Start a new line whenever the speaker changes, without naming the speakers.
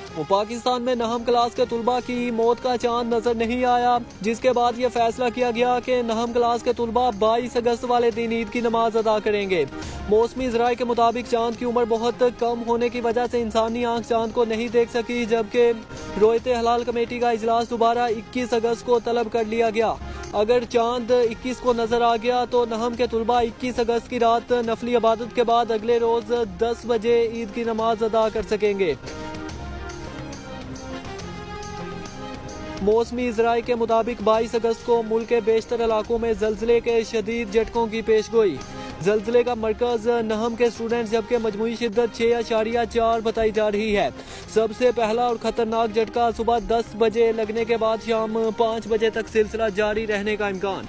वो पाकिस्तान में नहम क्लास के तुलबा की मौत का चांद नजर नहीं आया, जिसके बाद ये फैसला किया गया कि नहम क्लास के तुलबा 22 अगस्त वाले दिन ईद की नमाज अदा करेंगे। मौसमी ज़राए के मुताबिक चांद की उम्र बहुत कम होने की वजह से इंसानी आंख चांद को नहीं देख सकी, जबकि रोयते हलाल कमेटी का इजलास दोबारा 21 अगस्त को तलब कर लिया गया। अगर चांद 21 को नजर आ गया तो नहम के तुलबा 21 अगस्त की रात नफली इबादत के बाद अगले रोज 10 बजे ईद की नमाज अदा कर सकेंगे। मौसमी ज़राए के मुताबिक 22 अगस्त को मुल्क के बेशतर इलाकों में जल्जले के शदीद झटकों की पेशगोई। जल्जले का मरकज नहम के स्टूडेंट्स, जबकि मजमूई शिद्दत 6.4 बताई जा रही है। सबसे पहला और खतरनाक झटका सुबह 10 बजे लगने के बाद शाम 5 बजे तक सिलसिला जारी रहने का इम्कान।